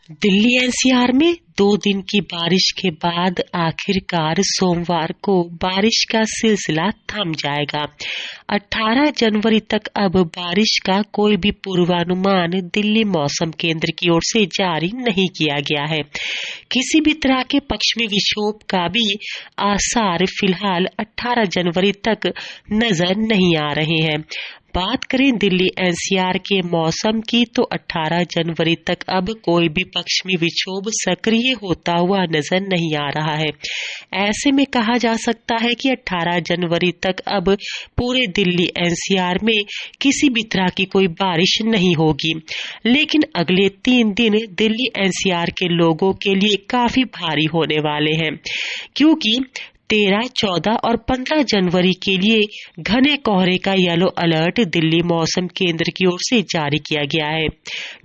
Delhi NCR में 2 दिन की बारिश के बाद आखिरकार सोमवार को बारिश का सिलसिला थम जाएगा। 18 जनवरी तक अब बारिश का कोई भी पूर्वानुमान दिल्ली मौसम केंद्र की ओर से जारी नहीं किया गया है। किसी भी तरह के पश्चिमी विक्षोभ का भी आसार फिलहाल 18 जनवरी तक नजर नहीं आ रहे हैं। बात करें दिल्ली एनसीआर के मौसम की तो 18 जनवरी तक अब कोई भी पश्चिमी विक्षोभ सक्रिय होता हुआ नजर नहीं आ रहा है। ऐसे में कहा जा सकता है कि 18 जनवरी तक अब पूरे दिल्ली एनसीआर में किसी भी तरह की कोई बारिश नहीं होगी। लेकिन अगले 3 दिन दिल्ली एनसीआर के लोगों के लिए काफी भारी होने वाले हैं, क्योंकि 13, 14 और 15 जनवरी के लिए घने कोहरे का येलो अलर्ट दिल्ली मौसम केंद्र की ओर से जारी किया गया है।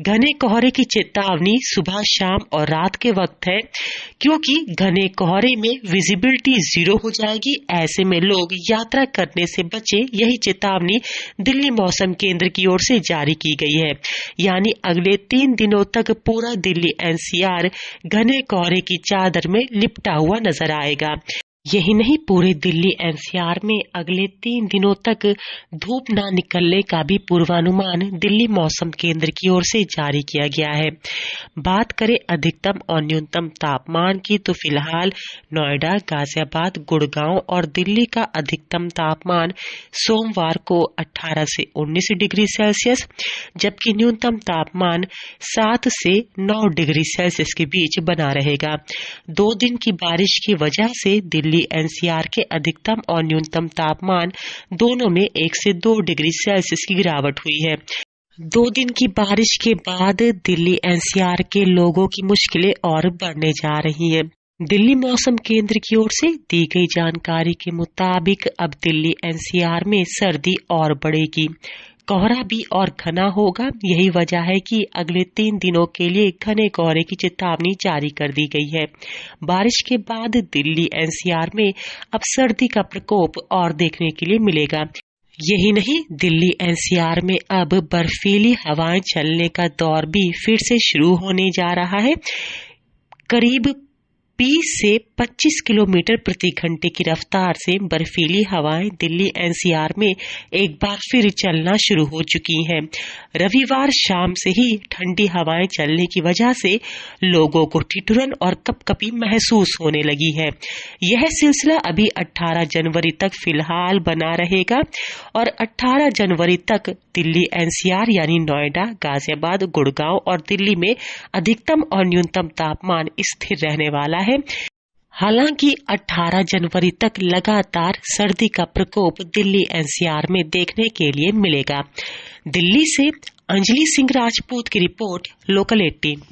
घने कोहरे की चेतावनी सुबह, शाम और रात के वक्त है, क्योंकि घने कोहरे में विजिबिलिटी 0 हो जाएगी। ऐसे में लोग यात्रा करने से बचे, यही चेतावनी दिल्ली मौसम केंद्र की ओर से जारी की गई है। यानी अगले 3 दिनों तक पूरा दिल्ली एनसीआर घने कोहरे की चादर में लिपटा हुआ नजर आएगा। यही नहीं, पूरे दिल्ली एनसीआर में अगले 3 दिनों तक धूप न निकलने का भी पूर्वानुमान दिल्ली मौसम केंद्र की ओर से जारी किया गया है। बात करें अधिकतम और न्यूनतम तापमान की तो फिलहाल नोएडा, गाजियाबाद, गुड़गांव और दिल्ली का अधिकतम तापमान सोमवार को 18 से 19 डिग्री सेल्सियस, जबकि न्यूनतम तापमान 7 से 9 डिग्री सेल्सियस के बीच बना रहेगा। 2 दिन की बारिश की वजह से दिल्ली एनसीआर के अधिकतम और न्यूनतम तापमान दोनों में 1 से 2 डिग्री सेल्सियस की गिरावट हुई है। 2 दिन की बारिश के बाद दिल्ली एनसीआर के लोगों की मुश्किलें और बढ़ने जा रही हैं। दिल्ली मौसम केंद्र की ओर से दी गई जानकारी के मुताबिक अब दिल्ली एनसीआर में सर्दी और बढ़ेगी, कोहरा भी और घना होगा। यही वजह है कि अगले 3 दिनों के लिए घने कोहरे की चेतावनी जारी कर दी गई है। बारिश के बाद दिल्ली एनसीआर में अब सर्दी का प्रकोप और देखने के लिए मिलेगा। यही नहीं, दिल्ली एनसीआर में अब बर्फीली हवाएं चलने का दौर भी फिर से शुरू होने जा रहा है। करीब 20 से 25 किलोमीटर प्रति घंटे की रफ्तार से बर्फीली हवाएं दिल्ली एनसीआर में एक बार फिर चलना शुरू हो चुकी हैं। रविवार शाम से ही ठंडी हवाएं चलने की वजह से लोगों को ठिठुरन और कपकपी महसूस होने लगी है। यह सिलसिला अभी 18 जनवरी तक फिलहाल बना रहेगा और 18 जनवरी तक दिल्ली एनसीआर यानी नोएडा, गाजियाबाद, गुड़गांव और दिल्ली में अधिकतम और न्यूनतम तापमान स्थिर रहने वाला है। हालांकि 18 जनवरी तक लगातार सर्दी का प्रकोप दिल्ली एनसीआर में देखने के लिए मिलेगा। दिल्ली से अंजलि सिंह राजपूत की रिपोर्ट, लोकल 18।